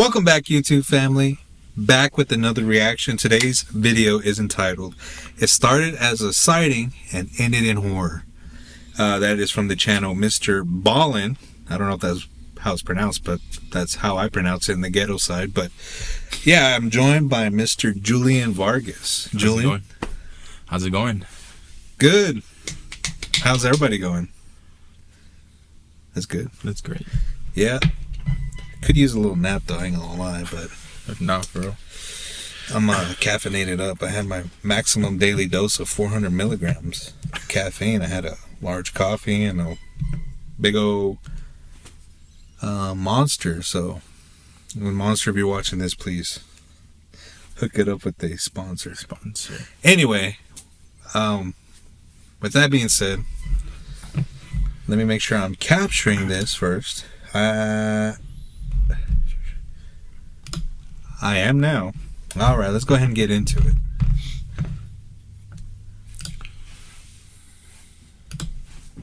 Welcome back, YouTube family. Back with another reaction. Today's video is entitled, It Started as a Sighting and Ended in Horror. That is from the channel Mr. Ballen. I don't know if that's how it's pronounced, but that's how I pronounce it in the ghetto side. But yeah, I'm joined by Mr. Julian Vargas. Julian, How's it going? Good. How's everybody going? That's good. That's great. Yeah. Could use a little nap though, I ain't gonna lie, but Not for real. I'm caffeinated up. I had my maximum daily dose of 400 milligrams of caffeine. I had a large coffee and a big old Monster. So, Monster, if you're watching this, please hook it up with a sponsor. Anyway, with that being said, let me make sure I'm capturing this first. I am now. All right, let's go ahead and get into it.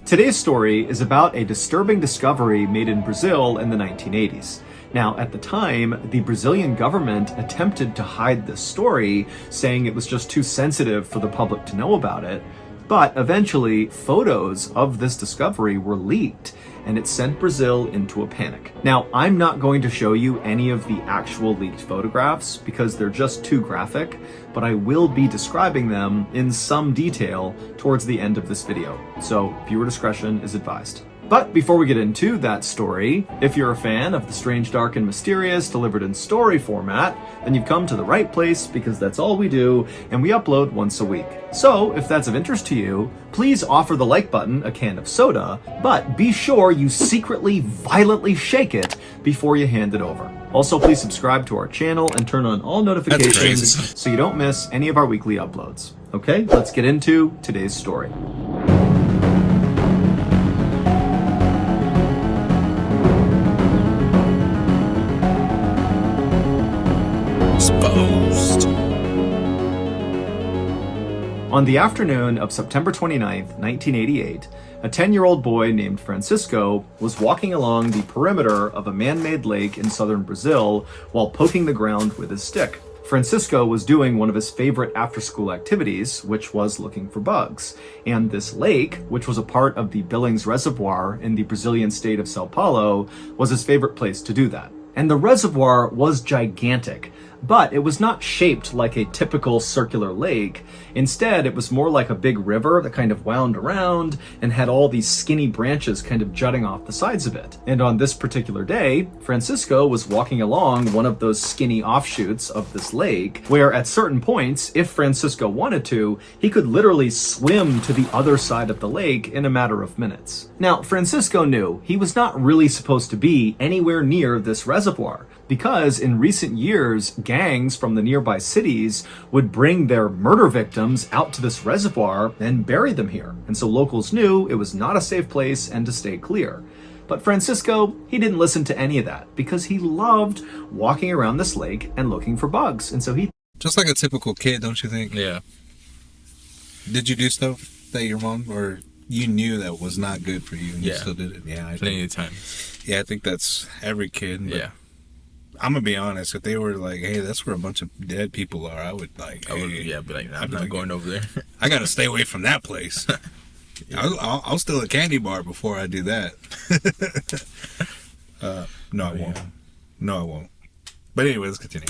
Today's story is about a disturbing discovery made in Brazil in the 1980s. Now, at the time, the Brazilian government attempted to hide this story, saying it was just too sensitive for the public to know about it. But eventually, photos of this discovery were leaked, and it sent Brazil into a panic. Now, I'm not going to show you any of the actual leaked photographs because they're just too graphic, but I will be describing them in some detail towards the end of this video. So, viewer discretion is advised. But before we get into that story, if you're a fan of the strange, dark, and mysterious delivered in story format, then you've come to the right place because that's all we do, and we upload once a week. So, if that's of interest to you, please offer the like button a can of soda, but be sure you secretly, violently shake it before you hand it over. Also, please subscribe to our channel and turn on all notifications so you don't miss any of our weekly uploads. Okay, let's get into today's story. On the afternoon of September 29th, 1988, a 10-year-old boy named Francisco was walking along the perimeter of a man-made lake in southern Brazil while poking the ground with his stick. Francisco was doing one of his favorite after-school activities, which was looking for bugs. And this lake, which was a part of the Billings Reservoir in the Brazilian state of Sao Paulo, was his favorite place to do that. And the reservoir was gigantic, but it was not shaped like a typical circular lake. Instead, it was more like a big river that kind of wound around and had all these skinny branches kind of jutting off the sides of it. And on this particular day, Francisco was walking along one of those skinny offshoots of this lake, where at certain points, if Francisco wanted to, he could literally swim to the other side of the lake in a matter of minutes. Now, Francisco knew he was not really supposed to be anywhere near this reservoir, because in recent years, gangs from the nearby cities would bring their murder victims out to this reservoir and bury them here. And so locals knew it was not a safe place and to stay clear. But Francisco, he didn't listen to any of that because he loved walking around this lake and looking for bugs. And so he... Just like a typical kid, don't you think? Yeah. Did you do stuff that your mom or you knew that was not good for you and you still did it? Yeah, Plenty of times. Yeah, I think that's every kid. Yeah. I'm gonna be honest. If they were like, "Hey, that's where a bunch of dead people are," I would like, be like, I'm not going over there. I gotta stay away from that place. I'll steal a candy bar before I do that. No, I won't. No, I won't. But anyway, let's continue.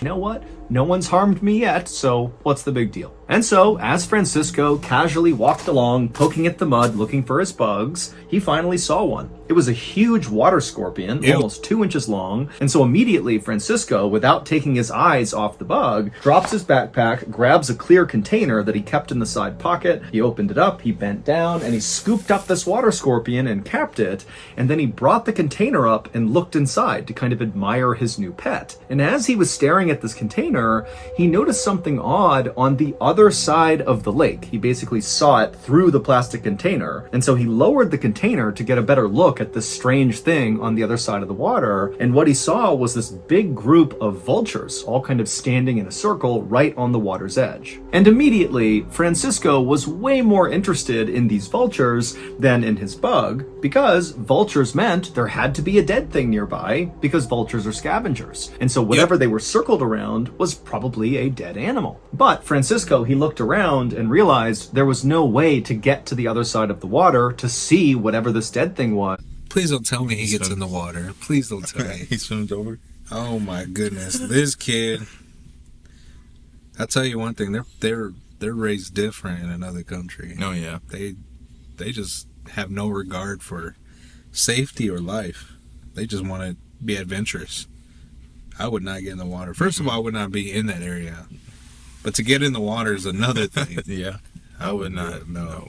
You know what? No one's harmed me yet, so what's the big deal? And so, as Francisco casually walked along, poking at the mud, looking for his bugs, he finally saw one. It was a huge water scorpion, almost 2 inches long, and so immediately Francisco, without taking his eyes off the bug, drops his backpack, grabs a clear container that he kept in the side pocket, he opened it up, he bent down, and he scooped up this water scorpion and capped it, and then he brought the container up and looked inside to kind of admire his new pet. And as he was staring staring at this container, he noticed something odd on the other side of the lake. He basically saw it through the plastic container. And so he lowered the container to get a better look at this strange thing on the other side of the water. And what he saw was this big group of vultures, all kind of standing in a circle right on the water's edge. And immediately, Francisco was way more interested in these vultures than in his bug, because vultures meant there had to be a dead thing nearby, because vultures are scavengers. And so whatever they were circled around was probably a dead animal. But Francisco, he looked around and realized there was no way to get to the other side of the water to see whatever this dead thing was. Please don't tell me he gets in the water. Please don't tell me. He swims over. Oh my goodness, this kid. I'll tell you one thing. They're raised different in another country. Oh yeah. They just have no regard for safety or life. They just want to be adventurous. I would not get in the water. First of all, I would not be in that area. But to get in the water is another thing. Yeah. I would not. No.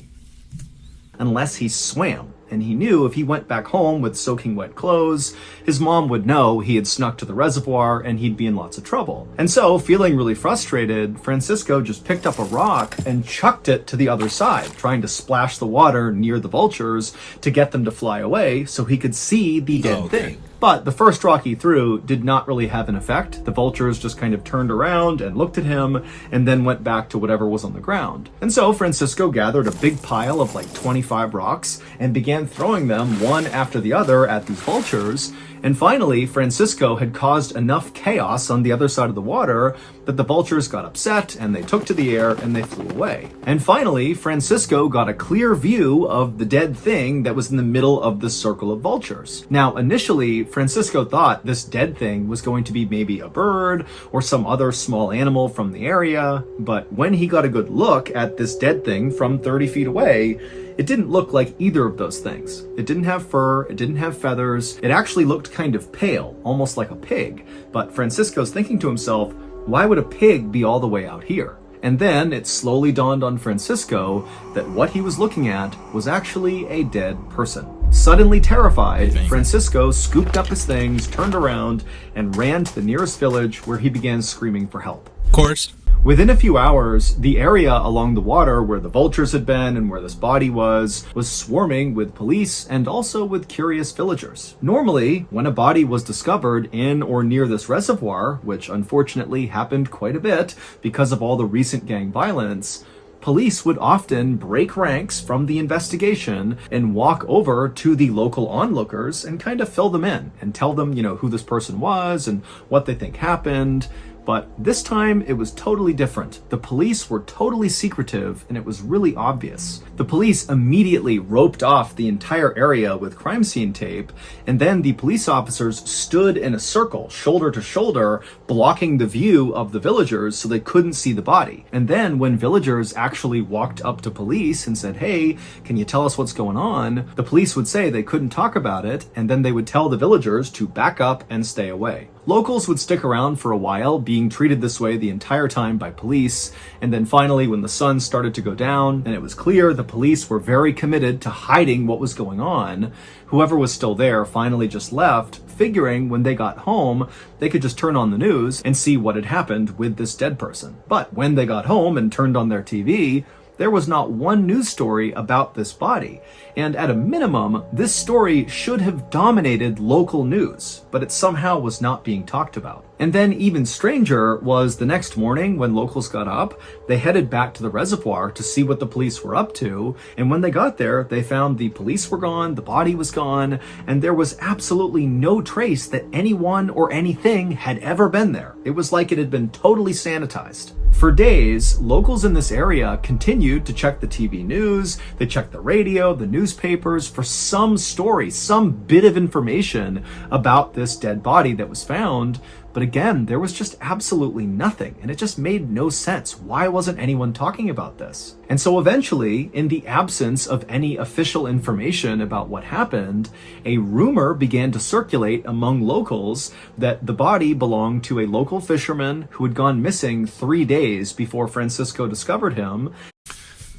Unless he swam. And he knew if he went back home with soaking wet clothes, his mom would know he had snuck to the reservoir and he'd be in lots of trouble. And so, feeling really frustrated, Francisco just picked up a rock and chucked it to the other side, trying to splash the water near the vultures to get them to fly away so he could see the dead thing. But the first rock he threw did not really have an effect. The vultures just kind of turned around and looked at him and then went back to whatever was on the ground. And so Francisco gathered a big pile of like 25 rocks and began throwing them one after the other at these vultures. And finally, Francisco had caused enough chaos on the other side of the water that the vultures got upset and they took to the air and they flew away. And finally, Francisco got a clear view of the dead thing that was in the middle of the circle of vultures. Now, initially, Francisco thought this dead thing was going to be maybe a bird or some other small animal from the area, but when he got a good look at this dead thing from 30 feet away, it didn't look like either of those things. It didn't have fur, it didn't have feathers, it actually looked kind of pale, almost like a pig. But Francisco's thinking to himself, why would a pig be all the way out here? And then it slowly dawned on Francisco that what he was looking at was actually a dead person. Suddenly terrified, Francisco scooped up his things, turned around, and ran to the nearest village where he began screaming for help. Of course. Within a few hours, the area along the water where the vultures had been and where this body was swarming with police and also with curious villagers. Normally, when a body was discovered in or near this reservoir, which unfortunately happened quite a bit because of all the recent gang violence, police would often break ranks from the investigation and walk over to the local onlookers and kind of fill them in and tell them, who this person was and what they think happened. But this time, it was totally different. The police were totally secretive, and it was really obvious. The police immediately roped off the entire area with crime scene tape, and then the police officers stood in a circle, shoulder to shoulder, blocking the view of the villagers so they couldn't see the body. And then when villagers actually walked up to police and said, "Hey, can you tell us what's going on?" the police would say they couldn't talk about it, and then they would tell the villagers to back up and stay away. Locals would stick around for a while, being treated this way the entire time by police, and then finally when the sun started to go down and it was clear the police were very committed to hiding what was going on, whoever was still there finally just left, figuring when they got home they could just turn on the news and see what had happened with this dead person. But when they got home and turned on their TV, there was not one news story about this body. And at a minimum, this story should have dominated local news, but it somehow was not being talked about. And then even stranger was the next morning when locals got up, they headed back to the reservoir to see what the police were up to. And when they got there, they found the police were gone, the body was gone, and there was absolutely no trace that anyone or anything had ever been there. It was like it had been totally sanitized. For days, locals in this area continued to check the TV news, they checked the radio, the newspapers for some story, some bit of information about this dead body that was found. But again, there was just absolutely nothing, and it just made no sense. Why wasn't anyone talking about this? And so eventually, in the absence of any official information about what happened, a rumor began to circulate among locals that the body belonged to a local fisherman who had gone missing 3 days before Francisco discovered him.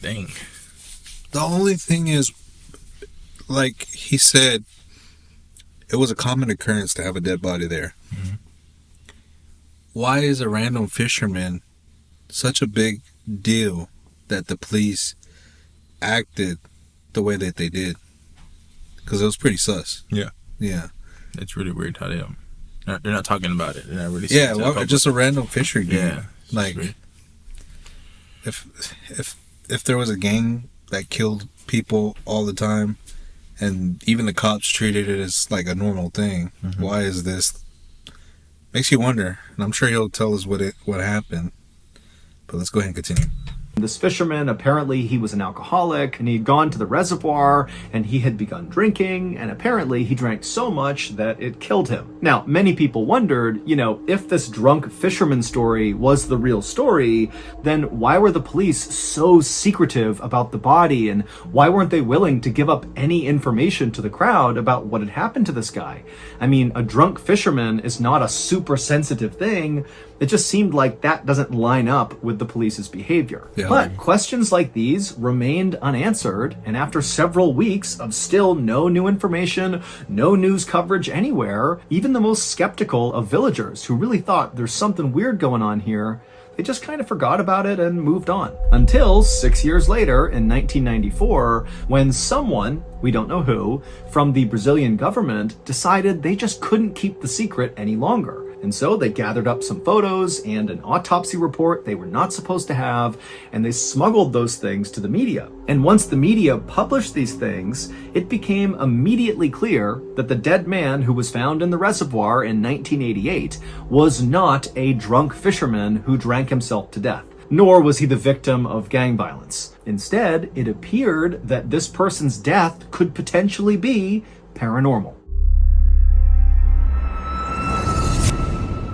Dang. The only thing is, like he said, it was a common occurrence to have a dead body there. Mm-hmm. why is a random fisherman such a big deal that the police acted the way that they did? Because it was pretty sus. Yeah. Yeah. It's really weird how they're not talking about it. They're not really. Yeah. Well, just a random fisher dude. Yeah. Like, weird. if there was a gang that killed people all the time, and even the cops treated it as like a normal thing, why is this? Makes you wonder, and I'm sure he'll tell us what happened. But let's go ahead and continue. This fisherman, apparently he was an alcoholic, and he'd gone to the reservoir and he had begun drinking, and apparently he drank so much that it killed him. Now, many people wondered, if this drunk fisherman story was the real story, then why were the police so secretive about the body, and why weren't they willing to give up any information to the crowd about what had happened to this guy? I mean, a drunk fisherman is not a super sensitive thing. It just seemed like that doesn't line up with the police's behavior. Yeah. But questions like these remained unanswered, and after several weeks of still no new information, no news coverage anywhere, even the most skeptical of villagers who really thought there's something weird going on here, they just kind of forgot about it and moved on. Until 6 years later, in 1994, when someone, we don't know who, from the Brazilian government decided they just couldn't keep the secret any longer. And so they gathered up some photos and an autopsy report they were not supposed to have, and they smuggled those things to the media. And once the media published these things, it became immediately clear that the dead man who was found in the reservoir in 1988 was not a drunk fisherman who drank himself to death. Nor was he the victim of gang violence. Instead, it appeared that this person's death could potentially be paranormal.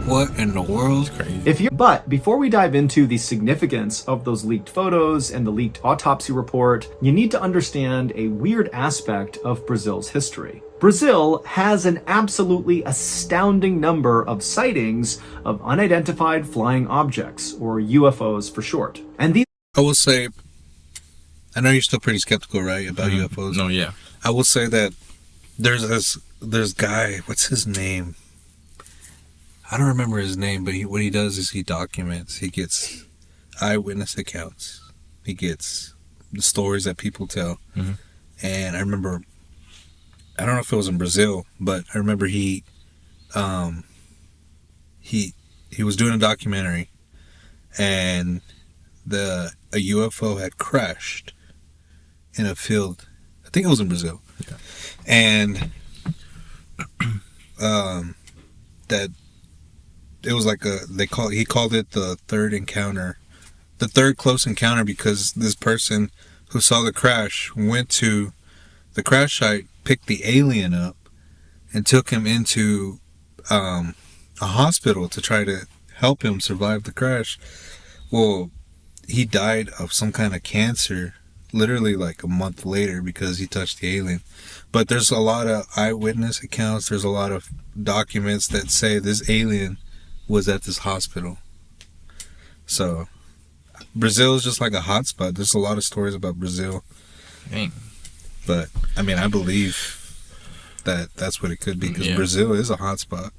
What in the world? Crazy. But before we dive into the significance of those leaked photos and the leaked autopsy report, you need to understand a weird aspect of Brazil's history. Brazil has an absolutely astounding number of sightings of unidentified flying objects, or UFOs for short. And these I will say, I know you're still pretty skeptical, right, about UFOs? No, yeah. I will say that there's guy, what's his name? I don't remember his name, but what he does is he documents. He gets eyewitness accounts. He gets the stories that people tell. And I remember, I don't know if it was in Brazil, but I remember he was doing a documentary, and a UFO had crashed in a field. I think it was in Brazil. Yeah. And that it was like he called it the third encounter, the third close encounter, because this person who saw the crash went to the crash site, picked the alien up, and took him into a hospital to try to help him survive the crash. Well, he died of some kind of cancer literally like a month later because he touched the alien. But there's a lot of eyewitness accounts, there's a lot of documents that say this alien was at this hospital. So Brazil is just like a hotspot. There's a lot of stories about Brazil. Dang. But I mean, I believe that that's what it could be, because Yeah. Brazil is a hotspot.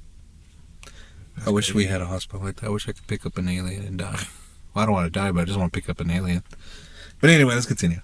I wish we had a hotspot like that. I wish I could pick up an alien and die. Well, I don't want to die, but I just want to pick up an alien. But anyway, let's continue.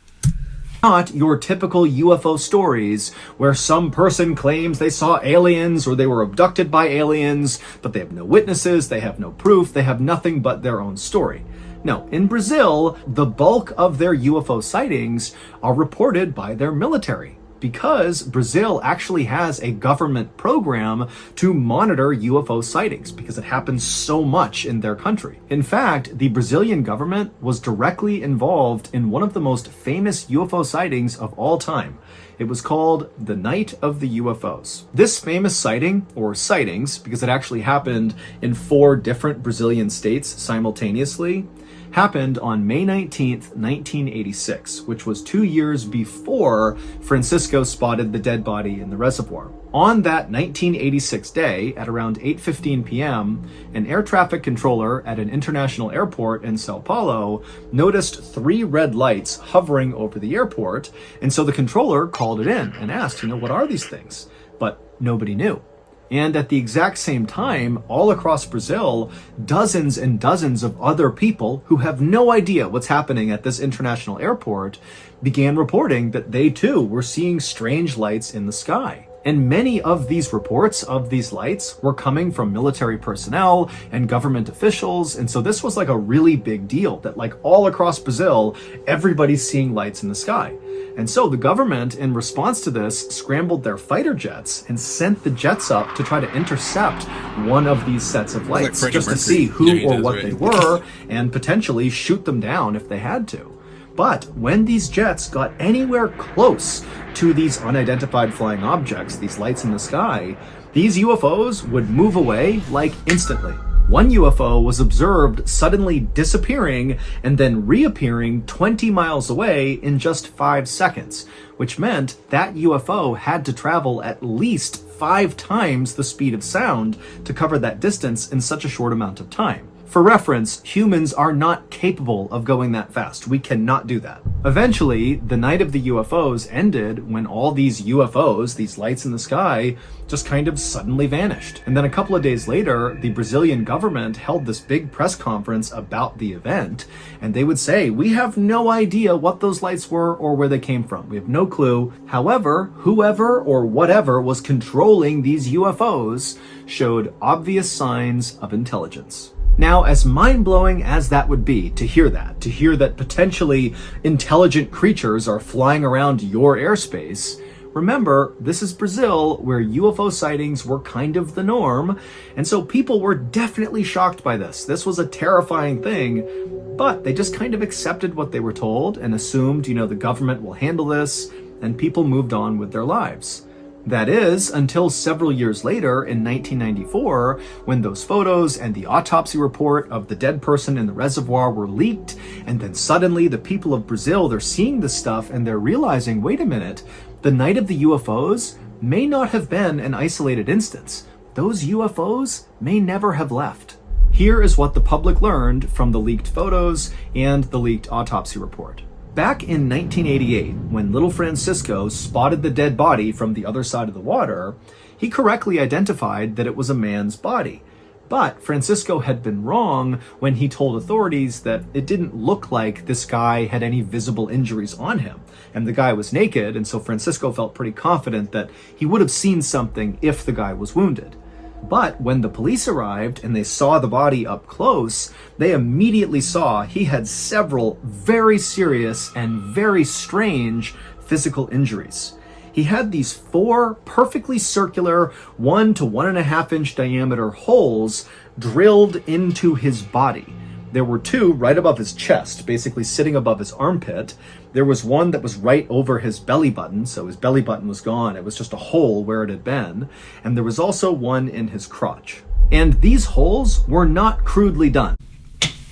not your typical UFO stories where some person claims they saw aliens or they were abducted by aliens, but they have no witnesses, they have no proof, they have nothing but their own story. No, in Brazil, the bulk of their UFO sightings are reported by their military, because Brazil actually has a government program to monitor UFO sightings because it happens so much in their country. In fact, the Brazilian government was directly involved in one of the most famous UFO sightings of all time. It was called the Night of the UFOs. This famous sighting, or sightings, because it actually happened in 4 different Brazilian states simultaneously, happened on May 19th, 1986, which was 2 years before Francisco spotted the dead body in the reservoir. On that 1986 day, at around 8:15 p.m., an air traffic controller at an international airport in Sao Paulo noticed 3 red lights hovering over the airport, and so the controller called it in and asked, what are these things? But nobody knew. And at the exact same time, all across Brazil, dozens and dozens of other people who have no idea what's happening at this international airport began reporting that they too were seeing strange lights in the sky. And many of these reports of these lights were coming from military personnel and government officials. And so this was like a really big deal that like all across Brazil, everybody's seeing lights in the sky. And so the government, in response to this, scrambled their fighter jets and sent the jets up to try to intercept one of these sets of lights, like just to see who or what they were and potentially shoot them down if they had to. But when these jets got anywhere close to these unidentified flying objects, these lights in the sky, these UFOs would move away like instantly. One UFO was observed suddenly disappearing and then reappearing 20 miles away in just 5 seconds, which meant that UFO had to travel at least 5 times the speed of sound to cover that distance in such a short amount of time. For reference, humans are not capable of going that fast. We cannot do that. Eventually, the night of the UFOs ended when all these UFOs, these lights in the sky, just kind of suddenly vanished. And then a couple of days later, the Brazilian government held this big press conference about the event, and they would say, we have no idea what those lights were or where they came from. We have no clue. However, whoever or whatever was controlling these UFOs showed obvious signs of intelligence. Now, as mind-blowing as that would be to hear that potentially intelligent creatures are flying around your airspace, remember, this is Brazil, where UFO sightings were kind of the norm, and so people were definitely shocked by this. This was a terrifying thing, but they just kind of accepted what they were told and assumed, the government will handle this, and people moved on with their lives. That is, until several years later in 1994, when those photos and the autopsy report of the dead person in the reservoir were leaked, and then suddenly the people of Brazil, they're seeing this stuff and they're realizing, wait a minute, the night of the UFOs may not have been an isolated instance. Those UFOs may never have left. Here is what the public learned from the leaked photos and the leaked autopsy report. Back in 1988, when little Francisco spotted the dead body from the other side of the water, he correctly identified that it was a man's body. But Francisco had been wrong when he told authorities that it didn't look like this guy had any visible injuries on him. And the guy was naked, and so Francisco felt pretty confident that he would have seen something if the guy was wounded. But when the police arrived and they saw the body up close, they immediately saw he had several very serious and very strange physical injuries. He had these 4 perfectly circular 1 to 1.5 inch diameter holes drilled into his body. There were 2 right above his chest, basically sitting above his armpit. There was one that was right over his belly button, so his belly button was gone. It was just a hole where it had been. And there was also one in his crotch. And these holes were not crudely done.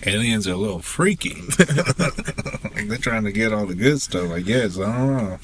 Aliens are a little freaky. They're trying to get all the good stuff, I guess. I don't know.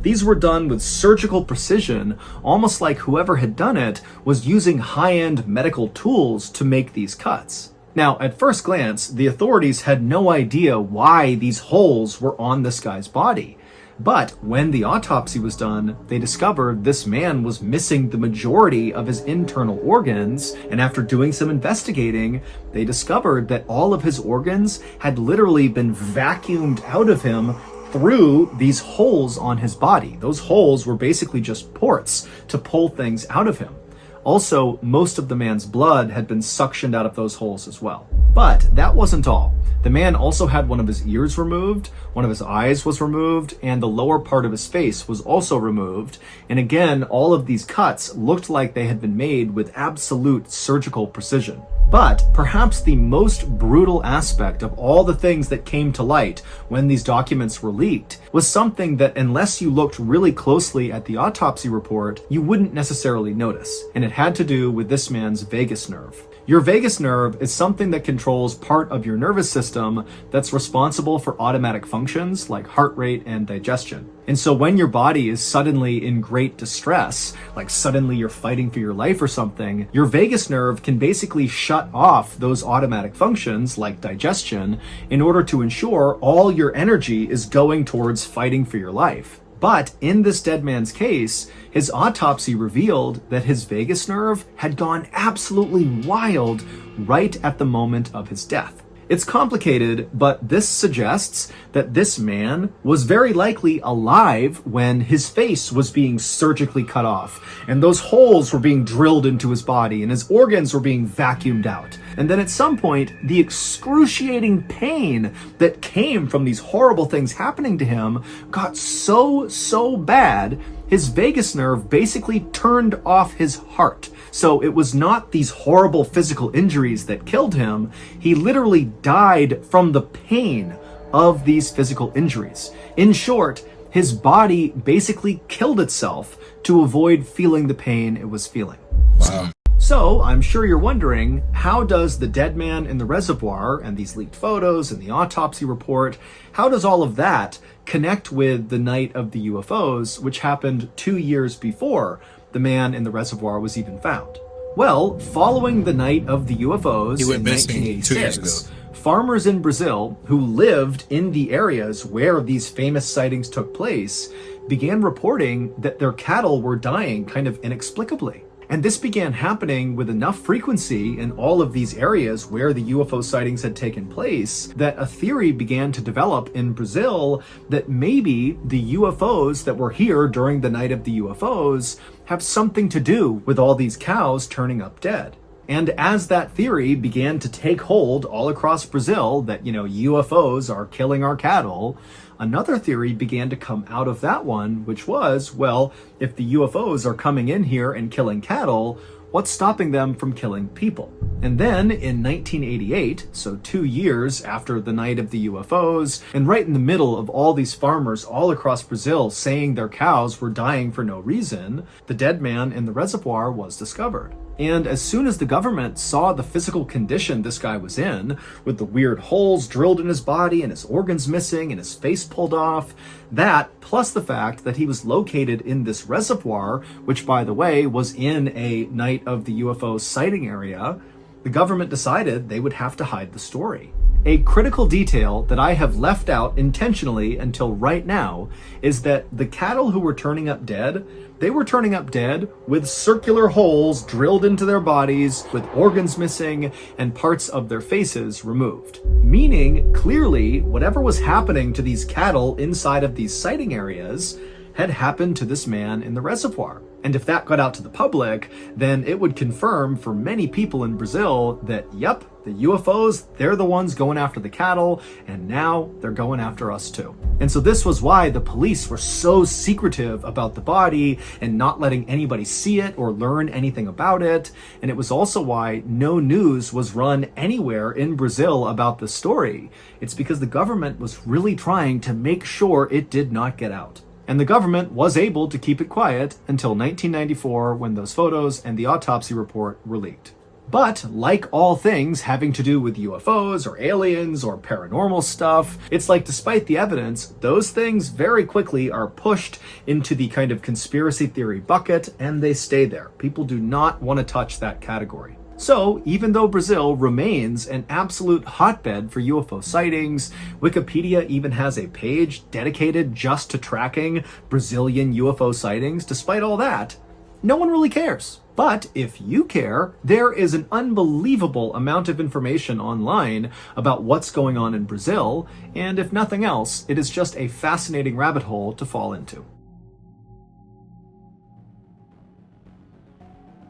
These were done with surgical precision, almost like whoever had done it was using high-end medical tools to make these cuts. Now, at first glance, the authorities had no idea why these holes were on this guy's body. But when the autopsy was done, they discovered this man was missing the majority of his internal organs, and after doing some investigating, they discovered that all of his organs had literally been vacuumed out of him through these holes on his body. Those holes were basically just ports to pull things out of him. Also, most of the man's blood had been suctioned out of those holes as well. But that wasn't all. The man also had one of his ears removed, one of his eyes was removed, and the lower part of his face was also removed. And again, all of these cuts looked like they had been made with absolute surgical precision. But perhaps the most brutal aspect of all the things that came to light when these documents were leaked was something that, unless you looked really closely at the autopsy report, you wouldn't necessarily notice. And it had to do with this man's vagus nerve. Your vagus nerve is something that controls part of your nervous system that's responsible for automatic functions like heart rate and digestion. And so when your body is suddenly in great distress, like suddenly you're fighting for your life or something, your vagus nerve can basically shut off those automatic functions like digestion in order to ensure all your energy is going towards fighting for your life. But in this dead man's case, his autopsy revealed that his vagus nerve had gone absolutely wild right at the moment of his death. It's complicated, but this suggests that this man was very likely alive when his face was being surgically cut off, and those holes were being drilled into his body, and his organs were being vacuumed out. And then at some point, the excruciating pain that came from these horrible things happening to him got so bad, his vagus nerve basically turned off his heart. So it was not these horrible physical injuries that killed him. He literally died from the pain of these physical injuries. In short, his body basically killed itself to avoid feeling the pain it was feeling. Wow. So, I'm sure you're wondering, how does the dead man in the reservoir and these leaked photos and the autopsy report, how does all of that connect with the night of the UFOs, which happened 2 years before the man in the reservoir was even found? Well, following the night of the UFOs He went in missing 2 years 1986, ago. farmers in Brazil who lived in the areas where these famous sightings took place began reporting that their cattle were dying kind of inexplicably. And this began happening with enough frequency in all of these areas where the UFO sightings had taken place that a theory began to develop in Brazil that maybe the UFOs that were here during the night of the UFOs have something to do with all these cows turning up dead. And as that theory began to take hold all across Brazil, that, UFOs are killing our cattle, another theory began to come out of that one, which was, well, if the UFOs are coming in here and killing cattle, what's stopping them from killing people? And then in 1988, so 2 years after the night of the UFOs, and right in the middle of all these farmers all across Brazil saying their cows were dying for no reason, the dead man in the reservoir was discovered. And as soon as the government saw the physical condition this guy was in, with the weird holes drilled in his body and his organs missing and his face pulled off, that, plus the fact that he was located in this reservoir, which by the way was in a night of the UFO sighting area, the government decided they would have to hide the story. A critical detail that I have left out intentionally until right now is that the cattle who were turning up dead, they were turning up dead with circular holes drilled into their bodies, with organs missing and parts of their faces removed. Meaning, clearly, whatever was happening to these cattle inside of these sighting areas had happened to this man in the reservoir. And if that got out to the public, then it would confirm for many people in Brazil that, yep, the UFOs, they're the ones going after the cattle, and now they're going after us too. And so this was why the police were so secretive about the body and not letting anybody see it or learn anything about it. And it was also why no news was run anywhere in Brazil about the story. It's because the government was really trying to make sure it did not get out. And the government was able to keep it quiet until 1994 when those photos and the autopsy report were leaked. But like all things having to do with UFOs or aliens or paranormal stuff, it's like despite the evidence, those things very quickly are pushed into the kind of conspiracy theory bucket and they stay there. People do not want to touch that category. So, even though Brazil remains an absolute hotbed for UFO sightings, Wikipedia even has a page dedicated just to tracking Brazilian UFO sightings, despite all that, no one really cares. But if you care, there is an unbelievable amount of information online about what's going on in Brazil, and if nothing else, it is just a fascinating rabbit hole to fall into.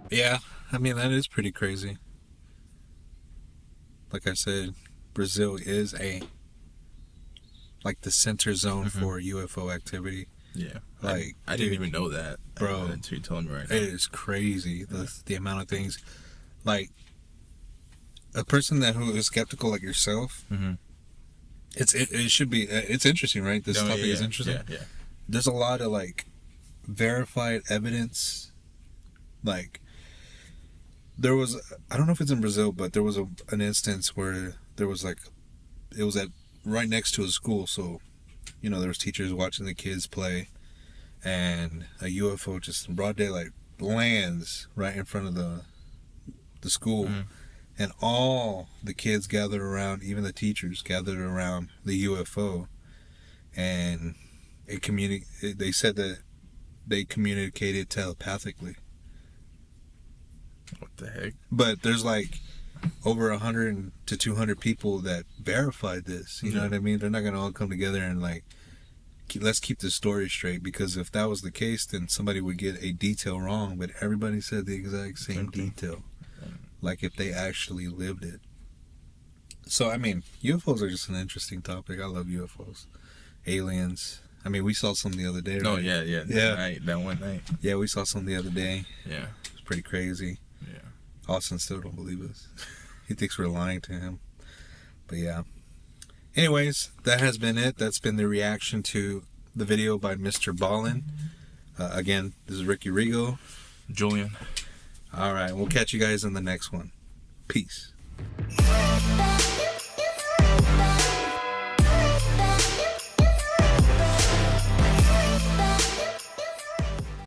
Yeah, I mean, that is pretty crazy. Like I said, Brazil is like the center zone for UFO activity. Yeah. Like, I didn't even know that, bro. Until you told me right now. It is crazy, the amount of things. Like, a person who is skeptical like yourself, it should be, it's interesting, right? This topic is interesting. Yeah. There's a lot of, like, verified evidence. Like, there was, I don't know if it's in Brazil, but there was an instance where there was, like, it was right next to a school, so, there was teachers watching the kids play, and a UFO just in broad daylight lands right in front of the school, and all the kids gathered around, even the teachers gathered around the UFO, and they said that they communicated telepathically. What the heck? But there's like over 100 to 200 people that verified this. You know what I mean? They're not gonna all come together and like, let's keep the story straight, because if that was the case, then somebody would get a detail wrong. But everybody said the exact same detail, like if they actually lived it. So I mean, UFOs are just an interesting topic. I love UFOs, aliens. I mean, we saw some the other day. Right? Oh yeah. That one night. Yeah, we saw some the other day. Yeah, it's pretty crazy. Yeah. Austin still don't believe us. He thinks we're lying to him. But yeah. Anyways, that has been it. That's been the reaction to the video by Mr. Ballen. Again, this is Ricky Rigo. Julian. All right, we'll catch you guys in the next one. Peace.